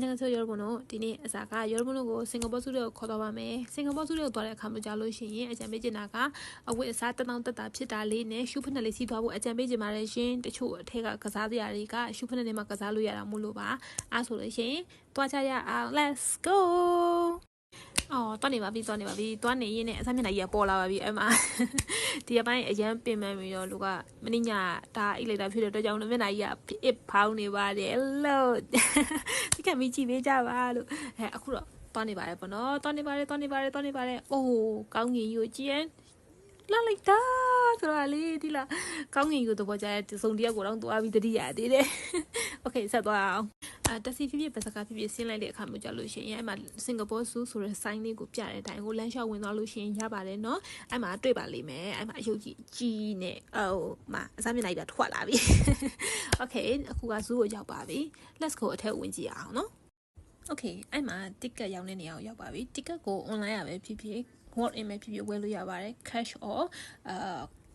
안녕하세요 여러분. 디니 아사가 여러분하고 싱가포르 수료 거둬봐매. 싱가포르 수료 돌아 가면 잘로신 아잠베지 나가 아왜 사탄한 뜻다 피달리네 슈퍼널리 시도하고 아잠베지 말하신 대초 태가 가사디아리가 슈퍼널리마 가사루야라 몰로봐. 아소르신 도와자야 아 let's go. တွန်းနေပါပြီတွန်းနေရင်းနဲ့အစမျက်နှာကြီးပေါ်လာပါပြီအဲ့မှာဒီအပိုင်းအရန်ပင်ပန်းပြီးတော့လူကမင်းညာဒါအိတ်လိုက်တာဖြစ်တဲ့အတွက်ကြောင့်မျက်နှာကြီးကအဖောင်းနေပါတယ်လို့ဒီကမကြီးပေးကြပါလို့အခုတော့တွန်းနေပါတယ်ပေါ့နော်တွန်းနေပါတယ်အိုးကောင်းငင်ယူကြည့်လာလိုက်တာဆိုတော့လေဒီလားကောင်းငင်ယူတော့ကြတဲ့စုံတယောက်ကိုတော့သွားပြီးတတိယသေးတယ်โอเคဆက်သွားအောင်တက်စီဖြစ်ပတ်စကားဖြစ်ဆင်းလိုက်တဲ့အခါမျိုးကြလို့ရှိရင်အဲ့မှာစင်ကာပူဆူဆိုတဲ့ sign လေးကိုပြတဲ့အတိုင်းကိုလမ်းလျှောက်ဝင်သွားလို့ရှိရင်ရပါတယ်เนาะအဲ့မှာတွေ့ပါလိမ့်မယ်အဲ့မှာအယုတ်ကြီးနဲ့မှာအစားမြင်လိုက်တာထွက်လာပြီโอเคအခုက zoo ကိုရောက်ပါပြီ let's go အထက်ဝင်ကြည့်အောင်เนาะโอเคအဲ့မှာ ticket ရောင်းတဲ့နေရာကိုရောက်ပါပြီ ticket ကို online ရပဲဖြစ်ဖြစ် walk in ပဲဖြစ်ဖြစ်ဝယ်လို့ရပါတယ် cash or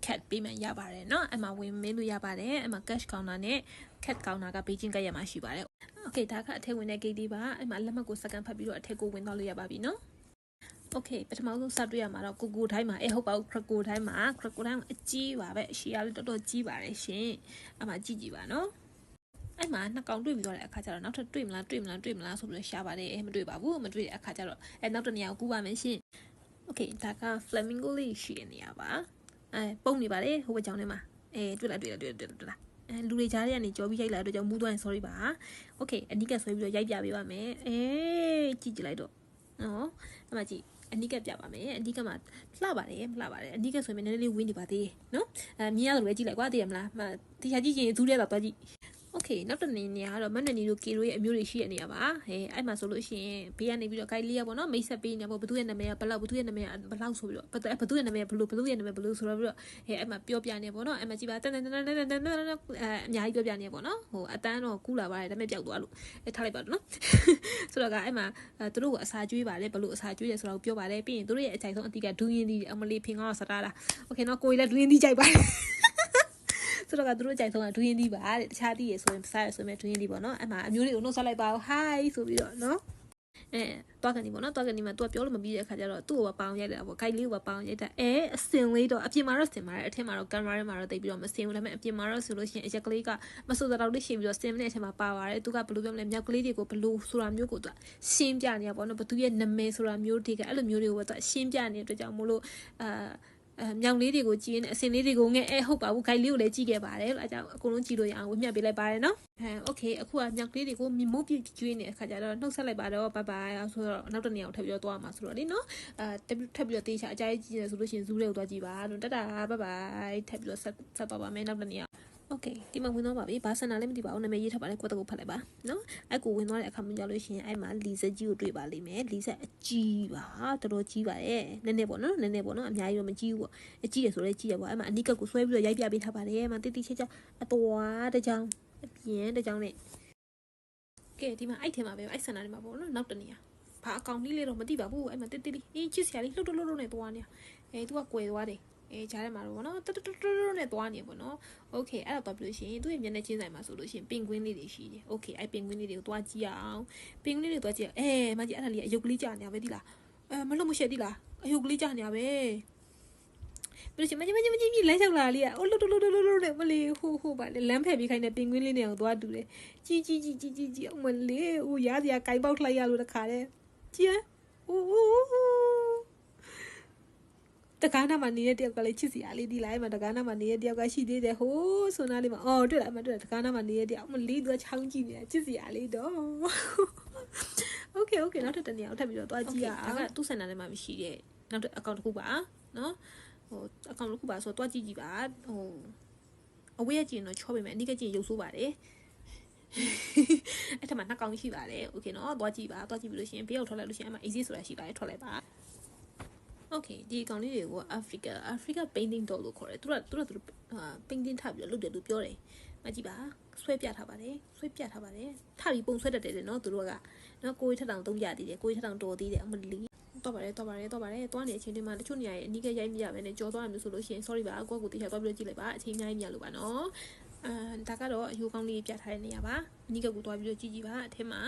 cat payment ရပါတယ်เนาะအဲ့မှာဝင်မေးလို့ရပါတယ်အဲ့မှာ cash counter နဲ့ cat counter က Beijing ကရမှာရှိပါတယ်โอเคဒါကအထက်ဝင်တဲ့ gate ဒီပါအဲ့မှာလက်မှတ်ကိုစကန်ဖတ်ပြီးတော့အထက်ကိုဝင်သွားလို့ရပါပြီเนาะโอเคပထမဆုံးစတွေ့ရမှာတော့ကိုကိုတိုင်းမှာဟုတ်ပါဘူးခရကိုတိုင်းမှာအကြီးပါပဲအရှိရလေးတော်တော်ကြီးပါတယ်ရှင်အဲ့မှာကြည့်ပါเนาะအဲ့မှာနှစ်ကောင်တွေ့ပြီးတော့တဲ့အခါကျတော့နောက်ထပ်တွေ့မလားဆိုပြီးတော့ရှာပါတယ်မတွေ့ပါဘူးမတွေ့တဲ့အခါကျတော့နောက်တစ်နေရာကိုကူးပါမယ်ရှင်โอเคဒါက flamingo လေးရှိတဲ့နေရာပါပုံနေပါတယ်ဟိုဘက်ကြောင်ထဲမှာတွေ့လားလူတွေကြားထဲကနေကြောပြီးရိုက်လာတော့ကြောင့်မူးသွားရင် sorry ပါโอเคအနိကဆွဲပြီးတော့ရိုက်ပြပေးပါမယ်ကြည့်လိုက်တော့နော်အဲ့မှာကြည့်အနိကပြပါမယ်အနိကမှာလှပါတယ်အနိကဆိုရင်နည်းနည်းလေးဝင်းနေပါသေးနော်မြင်ရတယ်ပဲကြည့်လိုက်ကွာသိရမလားတရားကြည့်ရင်ဇူးထဲတော့သွားကြည့်โอเคနောက်တစ်နေရာကတော့မန်နနီတို့ကေတို့ရဲ့အမျိုးတွေရှိတဲ့နေရာပါအဲ့မှာဆိုလို့ရှိရင်ဘေးကနေပြီးတော့ guide လေးရပေါ့နော်မိတ်ဆက်ပေးနေပေါ့ဘသူရဲ့နာမည်ကဘလောက်ဘသူရဲ့နာမည်ကဘလောက်ဆိုပြီးတော့ဘသူရဲ့နာမည်ကဘလို့ဆိုတော့ပြီးတော့အဲ့မှာပြောပြနေပေါ့နော်အဲ့မှာကြည့်ပါတန်အများကြီးပြောပြနေပေါ့နော်ဟိုအတန်းတော့ကူးလာပါတယ်ဒါပေမဲ့ပျောက်သွားလို့ထားလိုက်ပါတော့နော်ဆိုတော့ကအဲ့မှာသူတို့ကအစာကျွေးပါတယ်ဘလို့အစာကျွေးတယ်ဆိုတော့ပြောပါတယ်ပြီးရင်သူတို့ရဲ့အကြိုက်ဆုံးအတီးကဒူးရင်းသီးအမလေးဖင်ကောင်းစတားတာโอเคနော်ကိုကြီးလည်းဒူးရင်းသီးကြိုက်ပါတယ်ဆိုတော့ကသူတို့ကြိုက်ဆုံးကဒူးရင်းသီးပါတဲ့တခြားသီးရယ်ဆိုရင်စားရဆိုရင်ဒူးရင်းသီးပေါ့နော်အဲ့မှာအမျိုးတွေကိုနှုတ်ဆက်လိုက်ပါဦး hi ဆိုပြီးတော့နော်တွားကနေပေါ့နော်တွားကနေမှသူကပြောလို့မပြီးတဲ့အခါကျတော့သူ့ကိုပေါင်းရိုက်လိုက်တာပေါ့ guide လေးကိုပေါင်းရိုက်တာအစင်လေးတော့အပြင်မှာတော့စင်ပါတယ်အထက်မှာတော့ camera ထဲမှာတော့တိတ်ပြီးတော့မစင်ဘူးဒါပေမဲ့အပြင်မှာတော့ဆိုလို့ရှိရင်အရက်ကလေးကမဆိုတော့လေးရှင်းပြီးတော့စင်မနဲ့အထက်မှာပါပါတယ်သူကဘယ်လိုပြောမလဲမြောက်ကလေးတွေကိုဘယ်လိုဆိုတာမျိုးကိုသူကရှင်းပြနေရပေါ့နော်ဘသူရဲ့နာမည်ဆိုတာမျိုးတွေကအဲ့လိုမျိုးတွေကိုသူကရှင်းပြနေတဲ့အတွက်ကြောင့်မို့လို့မြောင်လေးတွေကိုကြည့်ရင်အစင်လေးတွေကိုငဲဟုတ်ပါဘူး guide လေးကိုလည်းကြည့်ခဲ့ပါတယ်အဲ့ကြောင့်အကုန်လုံးကြည့်လို့ရအောင်ဝှက်မြတ်ပေးလိုက်ပါတယ်နော်โอเคအခုကမြောင်လေးတွေကိုမုတ်ပြကျွေးနေတဲ့အခါကျတော့နှုတ်ဆက်လိုက်ပါတော့ဘိုင်ဘိုင်ဆိုတော့နောက်တစ်နေရာကိုထပ်ပြီးတော့သွားမှာဆိုတော့လေနော်ထပ်ပြီးတော့တေးချာအကြိုက်ကြည့်နေဆိုလို့ရှိရင်ဇူးလေးကိုသွားကြည့်ပါတော့တတာဘိုင်ဘိုင်ထပ်ပြီးတော့ဆက်သွားပါမယ်နောက်တစ်နေရာโอเคဒီမှာဝင်သွားပါပြီဘာစနာလည်းမသိပါဘူးနာမည်ရေးထားပါလေကိုယ့်တကူဖတ်လိုက်ပါနော်အဲ့ကိုဝင်သွားတဲ့အခါမှာကြာလို့ရှိရင်အဲ့မှာလီဆက်ကြီးကိုတွေ့ပါလိမ့်မယ်လီဆက်အကြီးပါတော်တော်ကြီးပါတယ်နည်းနည်းပေါ့နော်အများကြီးတော့မကြီးဘူးပေါ့အကြီးရဆိုလဲကြီးရပေါ့အဲ့မှာအနိကကိုဆွဲပြီးတော့ရိုက်ပြပေးထားပါတယ်မှာတိတိချာချာအတော်တကြောင်အပြင်းတကြောင်နဲ့ကဲဒီမှာအဲ့ထဲမှာပဲအဲ့ဆန္ဒထဲမှာပေါ့နော်နောက်တနေရာဘာအကောင်လေးလေးတော့မသိပါဘူးအဲ့မှာတိတိလေးချစ်စရာလေးလှုပ်နဲ့သွားနေသူကကွယ်သွားတယ်ကြားထဲမှာတော့ဗောနော်တနဲ့သွားနေပေါ့နော်โอเคအဲ့တော့ပြောလို့ရှိရင်သူ့ရဲ့မျက်နှာချင်းဆိုင်မှာဆိုလို့ရှိရင်ပင်ကွင်းလေးတွေရှိတယ်โอเคအဲ့ပင်ကွင်းလေးတွေကိုသွားကြည့်အောင်ပင်ကွင်းလေးတွေသွားကြည့်မကြီးအဲ့ဒါလေးအယုတ်ကလေးကြာနေရပဲဒီလားမလို့မရှက်ဒီလားအယုတ်ကလေးကြာနေရပဲဘယ်လိုရှင်မကြီးလမ်းလျှောက်လာလေးอ่ะလှုပ်နဲ့မလေးဟိုပါလေလမ်းဖယ်ပြီးခိုင်းတဲ့ပင်ကွင်းလေးတွေအောင်သွားတူတယ်ကြီးအမလေးဟိုရားစရာကိုင်ပေါက်လိုက်ရလို့တခါတည်းကြည့်တကားနာမှာနေတဲ့တယောက်ကလည်းချစ်စရာလေးဒီလိုက်မှာတကားနာမှာနေတဲ့တယောက်ကရှိသေးတယ်ဟိုးဆိုနာလေးမှာတွေ့လားတကားနာမှာနေတဲ့တယောက်မလေးသူကချောင်းကြည့်နေတာချစ်စရာလေးတော့โอเคနောက်ထပ်တနေရာထပ်ပြီးတော့သွားကြည့်ရအောင်ဒါကသူ့စင်တာထဲမှာမရှိတဲ့နောက်ထပ်အကောင့်တစ်ခုပါနော်အကောင့်တစ်ခုပါဆိုတော့သွားကြည့်ပါအဝေးရကြည့်ရင်တော့ချောပေးမယ်အနိကကြည့်ရင်ရုပ်ဆိုးပါတယ်အဲ့ထက်မှာနှစ်ကောင်ရှိပါတယ်โอเคနော်သွားကြည့်ပြီးလို့ရှိရင်ဘေးရောက်ထွက်လိုက်လို့ရှိရင်အမှ easy ဆိုတာရှိပါတယ်ထွက်လိုက်ပါโอเคဒီအကောင်လေးတွေကို Africa painting doll လို့ခေါ်တယ်သူတို့painting ထားပြီးတော့လုပ်တယ်လို့ပြောတယ်မကြည့်ပါဆွဲပြထားပါတယ်ထားပြီးပုံဆွဲတတ်တယ်နော်သူတို့ကနော်ကိုကြီးထက်တောင်သုံးကြသေးတယ်ကိုကြီးထက်တောင်တော်သေးတယ်အမလီတော့ပါတယ်သွားနေအချိန်တွေမှာတချို့နေရာရဲ့အနီးကရိုက်မိရပဲနဲ့ကြော်သွားရမျိုးဆိုလို့ရှိရင် sorry ပါကိုတေချာသွားပြီးတော့ကြည့်လိုက်ပါအချိန်အများကြီးမြလို့ပါနော် ဒါကတော့အယိုးကောင်းလေးပြထားတဲ့နေရာပါအနီးကကိုသွားပြီးတော့ကြည့်ကြည့်ပါအထက်မှာ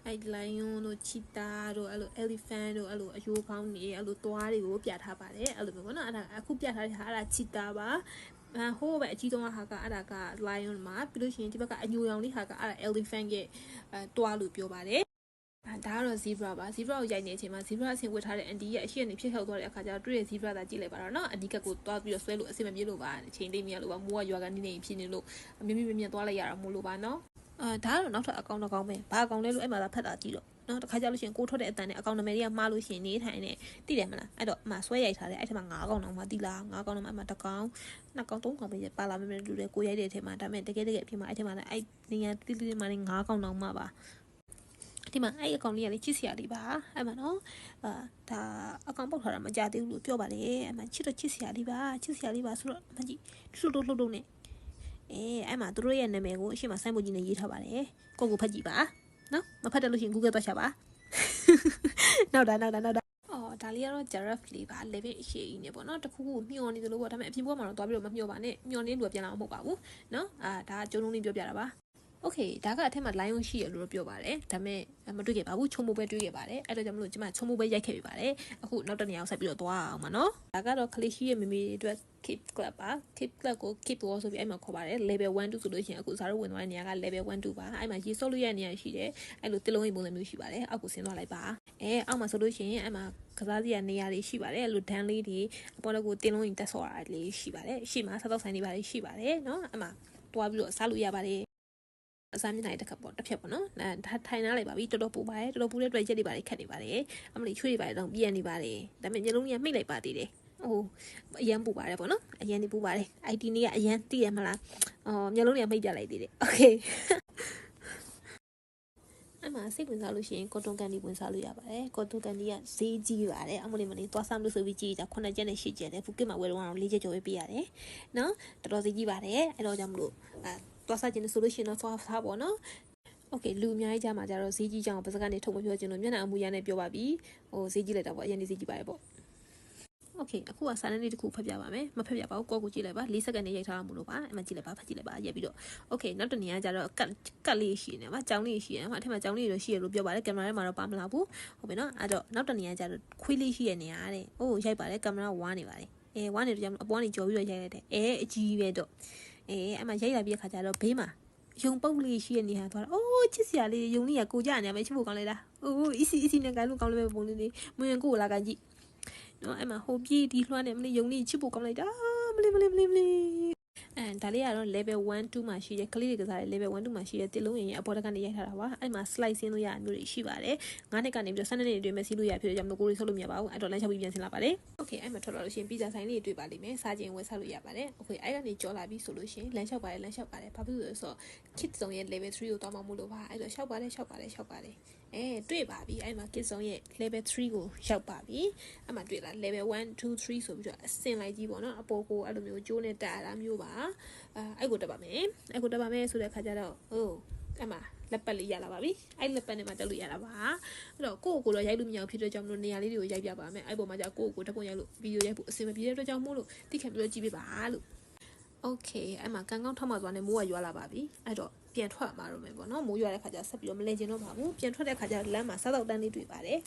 အဲ့ lion တို့ cheetah တို့အဲ့လို elephant တို့အဲ့လိုအယိုးကောင်းတွေအဲ့လိုသွားတွေကိုပြထားပါတယ်အဲ့လိုမျိုးပေါ့နော်အဲ့ဒါအခုပြထားတဲ့ဟာအဲ့ဒါ cheetah ပါဟိုးပဲအကြီးဆုံးဟာကအဲ့ဒါက lion မှာပြီးလို့ရှိရင်ဒီဘက်ကအညိုရောင်လေးဟာကအဲ့ဒါ elephant ရဲ့တွားလို့ပြောပါတယ်ဒါကတော့ zebra ပါ zebra ကိုရိုက်နေတဲ့အချိန်မှာ zebra အဆင်ဝတ်ထားတဲ့အန်တီရဲ့အရှိအနေဖြစ်ခောက်သွားတဲ့အခါကျတော့တွေ့ရ zebra သာကြည့်လိုက်ပါတော့နော်အနီးကကိုတွားပြီးတော့ဆွဲလို့အဆင်မပြေလို့ပါအချိန်လေးမရလို့ပါမိုးကရွာကနေနေဖြစ်နေလို့မြမြမြသွားလိုက်ရတာမို့လို့ပါနော်ဒါကတော့နောက်ထပ်အကောင့်တစ်ကောင်းပဲဘာအကောင့်လဲလို့အဲ့မှာသာဖတ်တာကြည့်တော့နော်တခါကြလို့ရှိရင်ကိုထွက်တဲ့အတန်နဲ့အကောင့်နာမည်တွေကမှားလို့ရှိရင်နေထိုင်နေသိတယ်မလားအဲ့တော့အမှဆွဲရိုက်ထားတယ်အဲ့ထက်မှာ9កောင်တော့မှသိလား9កောင်တော့မှအမှ1កောင်2កောင်3កောင်ပဲပါလာမယ်တူတယ်ကိုရိုက်တဲ့အထက်မှာဒါပေမဲ့တကယ်အဖြစ်မှာအဲ့ထက်မှာလည်းအဲ့နေရာတိတိမှလည်း9កောင်တော့မှပါဒီမှာအဲ့အကောင့်လေးကလည်းချစ်စရာလေးပါအဲ့မှာနော်ဒါအကောင့်ပုတ်ထားတာမကြသေးဘူးလို့ပြောပါလေအဲ့မှာချစ်တော့ချစ်စရာလေးပါဆိုတော့မကြည့်လှုပ်လို့နေအဲ့မှာသူတို့ရဲ့နာမည်ကိုအရှိမဆိုင်းဘုတ်ကြီးနဲ့ရေးထားပါတယ်ကိုဖတ်ကြည့်ပါနော်မဖတ်တယ်လို့ရှိရင် Google သွားချပါနောက်တာဒါလေးကတော့ giraffe လေးပါ level အရှိကြီးနေပေါ့နော်တခုခုမျောနေသလိုပေါ့ဒါပေမဲ့အပြင်ဘက်မှာတော့သွားပြီးတော့မမျောပါနဲ့မျောနေလို့ပြန်လာမှာမဟုတ်ပါဘူးနော်ဒါကျုံလုံးလေးပြောပြတာပါโอเคဒါကအထက်မှာ lion ရှိရလို့ပြောပါတယ်ဒါပေမဲ့မတွေ့ခဲ့ပါဘူးချုံမိုးပဲတွေ့ခဲ့ပါတယ်အဲ့တော့ကြောင့်မလို့ကျမချုံမိုးပဲရိုက်ခဲ့ပြပါတယ်အခုနောက်တစ်နေရာကိုဆက်ပြီးတော့သွားအောင်ပါနော်ဒါကတော့ကလေးရှိရဲ့မမေအတွက် keep club ပါ keep club ကို keep wall ဆိုပြီးအဲ့မှာခေါ်ပါတယ် level 1 2ဆိုလို့ရှိရင်အခုဇာတို့ဝင်သွားတဲ့နေရာက level 1 2ပါအဲ့မှာရေစော့လို့ရတဲ့နေရာရှိတယ်အဲ့လိုတစ်လုံးအိမ်ပုံစံမျိုးရှိပါတယ်အောက်ကိုဆင်းသွားလိုက်ပါအောက်မှာဆိုလို့ရှိရင်အဲ့မှာကစားစရာနေရာတွေရှိပါတယ်အဲ့လိုဒန်းလေးတွေအပေါ်ကိုတင်းလုံးအိမ်တက်ဆော်တာလေးရှိပါတယ်ရှေ့မှာစားတော့ဆိုင်တွေပါရှိပါတယ်နော်အဲ့မှာတွားပြီးတော့စားလို့ရပါတယ်အစားမြင်နိုင်တဲ့ခပ်ပေါ့တစ်ဖြတ်ပေါ့နော်ထိုင်နားလိုက်ပါပြီတော်တော်ပူပါတယ်တော်တော်ပူတဲ့အတွက်ရက်တွေပါတယ်ခက်နေပါတယ်အမလီချွေးတွေပါတယ်တော့ပြန်နေပါတယ်ဒါပေမဲ့ညလုံးကြီးကမှိတ်လိုက်ပါသေးတယ်အရန်ပူပါတယ်ပေါ့နော်အရန်ဒီပူပါတယ် IT နေ့ကအရန်သိရမလားညလုံးကြီးကမှိတ်ပြလိုက်သေးတယ်โอเคအမှစိတ်ဝင်စားလို့ရှိရင်ကော်တွန်ကန်ဒီဝင်စားလို့ရပါတယ်ကော်တွန်ကန်ဒီကဈေးကြီးပါတယ်အမလေးသွားစားလို့ဆိုပြီးကြီးကြ9ကျက်နဲ့10ကျက်တယ်ဖူကစ်မှာဝယ်တော့4ကျက်ကျော်ပဲပေးရတယ်နော်တော်တော်ဈေးကြီးပါတယ်အဲ့တော့ကြောင့်မလို့သွားစားခြင်းဆိုလို့ရှိရင်တော့သွားစားပေါ့နော်โอเคလူအများကြီးကြားမှာကြတော့ဈေးကြီးကြောင်ပါစကနေထုတ်မပြောခြင်းလို့မျက်နှာအမူအရာနဲ့ပြောပါပြီဈေးကြီးလိုက်တာပေါ့အရင်ဈေးကြီးပါတယ်ပေါ့โอเคအခုကစာနဲ့လေးတစ်ခုဖတ်ပြပါမယ်မဖတ်ပြပါဘူးကိုကိုကြည့်လိုက်ပါ4စက္ကန့်နဲ့ရိုက်ထားမှာလို့ပါအမှကြည့်လိုက်ပါဖတ်ကြည့်လိုက်ပါရက်ပြီးတော့โอเคနောက်တစ်နေရာကျတော့ကတ်လေးရှိနေပါကြောင်းလေးရှိနေပါအထက်မှာကြောင်းလေးတော့ရှိရလို့ပြောပါတယ်ကင်မရာထဲမှာတော့ပါမလာဘူးဟုတ်ပြီနော်အဲ့တော့နောက်တစ်နေရာကျတော့ခွေးလေးရှိရနေရတဲ့ရိုက်ပါတယ်ကင်မရာဝါးနေပါတယ်ဝါးနေတော့အပေါ်ကနေကြော်ပြီးတော့ရိုက်လိုက်တယ်အကြီးပဲတော့အဲ့မှာရိုက်လာပြီးတဲ့ခါကျတော့ဘေးမှာယုံပုတ်လေးရှိရနေဟာသွားတော့ချစ်စရာလေးယုံလေးကကိုကြနေမယ်ချစ်ဖို့ကောင်းလိုက်လားအီစီနဲ့ကိုင်းလို့ကောင်းလို့ပဲပုံလေးလေးမဝင်ကိုလာကန်ကြည့်နော်အဲ့မှာဟိုပြေးဒီလွှမ်းနေမလေးယုံလေးချစ်ဖို့ကောင်းလိုက်တာမလေးဒါလေးကတော့ level 1 2မှာရှိတဲ့ကလေးတွေကစားတဲ့ level 1 2မှာရှိတဲ့တစ်လုံးရင်အပေါ်တက်ကနေရိုက်ထားတာပါအဲ့မှာ slide ဆင်းလို့ရအမျိုးတွေရှိပါတယ်9နှစ်ကနေပြီးတော့12နှစ်အတွင်းမှာစီးလို့ရဖြစ်တော့ကြောင့်မလို့ကိုရီဆုပ်လို့မရပါဘူးအဲ့တော့လမ်းလျှောက်ပြီးပြန်ဆင်းလာပါတယ်โอเคအဲ့မှာထွက်လာလို့ရှိရင်ပီဇာဆိုင်လေးတွေတွေ့ပါလိမ့်မယ်စားခြင်းဝယ်စားလို့ရပါတယ်โอเคအဲ့ကနေကြော်လာပြီးဆိုလို့ရှိရင်လမ်းလျှောက်ပါတယ်ဘာဖြစ်လို့လဲဆိုတော့ kids zone ရဲ့ level 3ကိုတောင်းမှမို့လို့ပါအဲ့တော့လျှောက်ပါတယ်တွေ့ပါပြီအဲ့မှာ kids zone ရဲ့ level 3ကိုရောက်ပါပြီအဲ့မှာတွေ့လား level 1 2 3ဆိုပြီးတော့အဆင့်လိုက်ကြီးပေါ့နော်အပေါ်ကိုအဲ့လိုမျိုးကျိုးနဲ့တက်ရတာမျိုးပါအဲ့ကိုတက်ပါမယ်ဆိုတဲ့အခါကျတော့အဲ့မှာလက်ပတ်လေးရလာပါပြီအဲ့လက်ပတ်နဲ့မှတက်လို့ရတာပါအဲ့တော့ကိုတော့ရိုက်လို့မရဘူးဖြစ်တဲ့ကြောင့်မလို့နေရာလေးတွေကိုရိုက်ပြပါမယ်အဲ့ပေါ်မှာじゃကိုတပွန်ရိုက်လို့ဗီဒီယိုရိုက်ဖို့အဆင်မပြေတဲ့အတွက်ကြောင့်မို့လို့တိခတ်ပြီးတော့ကြည့်ပေးပါလို့โอเคအဲ့မှာကန်ကောင်းထောက်မှသွားနေမိုးကရွာလာပါပြီအဲ့တော့ပြန်ထွက်มาတော့မယ်ပေါ့နော်မိုးရွာတဲ့ခါကျဆက်ပြီးတော့မလဲကျင်တော့ပါဘူးပြန်ထွက်တဲ့ခါကျလမ်းမှာစားတော့တန်းလေးတွေ့ပါတယ်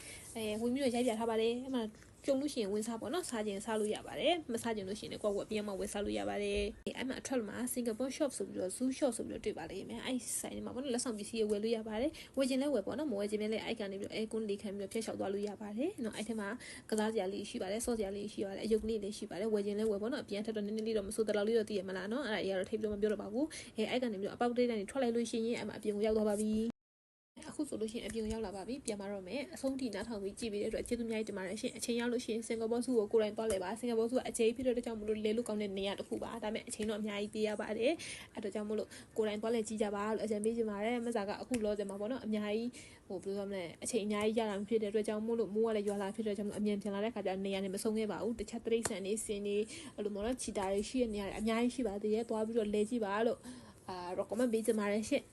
ဝင်ပြီးတော့ရိုက်ပြထားပါတယ်အဲ့မှာကြုံလို့ရှိရင်ဝင်စားပေါ့နော်စားခြင်းစားလို့ရပါတယ်မစားခြင်းလို့ရှိရင်လည်းကိုယ့်ပြန်မှဝယ်စားလို့ရပါတယ်အဲ့မှာအထက်မှာ Singapore shop ဆိုပြီးတော့ zoo shop ဆိုပြီးတော့တွေ့ပါလိမ့်မယ်အဲ့ဆိုင်တွေမှာပေါ့နော်လက်ဆောင်ပစ္စည်းဝယ်လို့ရပါတယ်ဝယ်ခြင်းလည်းဝယ်ပေါ့နော်မဝယ်ခြင်းလည်းအဲ့ကနေပြီးတော့အဲကွန်းလေးခံပြီးတော့ဖျက်လျှောက်သွားလို့ရပါတယ်နော်အဲ့ထက်မှာကစားစရာလေးရှိပါတယ်ဆော့စရာလေးရှိပါတယ်အယုတ်လေးလည်းရှိပါတယ်ဝယ်ခြင်းလည်းဝယ်ပေါ့နော်အပြန်ထက်တော့နည်းနည်းလေးတော့မဆိုးတလောက်လေးတော့သိရမလားနော်အဲ့ဒါအရာတော့ထိပ်ပြီးတော့မပြောတော့ပါဘူးအဲ့ကနေပြီးတော့အပေါက်တိတ်တိုင်းထွက်လိုက်လို့ရှိရင်အဲ့မှာအပြင်ကိုရောက်သွားပါပြီအခုဆိုလို့ရှိရင်အပြင်ရောက်လာပါပြီပြန်มาတော့မယ်အဆုံးထိနားထောင်ပြီးကြည့်ပေးတဲ့အတွက်ကျေးဇူးများတင်ပါတယ်ရှင်အချိန်ရောက်လို့ရှိရင်စင်ကာပူစုကိုကိုယ်တိုင်သွားလဲပါစင်ကာပူစုကအချိန်ဖြစ်တဲ့အတွက်ကြောင့်မလို့လဲလို့ကောင်းတဲ့နေရာတစ်ခုပါဒါပေမဲ့အချိန်တော့အများကြီးပေးရပါတယ်အဲ့တော့ကြောင့်မလို့ကိုယ်တိုင်သွားလဲကြည့်ကြပါလို့အကြံပေးချင်ပါတယ်မစားကအခုလောစင်မှာပေါ့နော်အများကြီးဘယ်လိုပြောမလဲအချိန်အများကြီးရတာဖြစ်တဲ့အတွက်ကြောင့်မို့လို့မိုးကလည်းရွာလာဖြစ်တဲ့ကြောင့်အမြန်ပြန်လာတဲ့ခါကျနေရာနဲ့မဆုံးခဲ့ပါဘူးတခြားတရိတ်ဆန်နေစင်နေအဲ့လိုမျိုးနော်ချီတာတွေရှိတဲ့နေရာတွေအများကြီးရှိပါသေးတယ်သွားပြီးတော့လဲကြည့်ပါလို့recommend ပေးချင်ပါတယ်ရှင်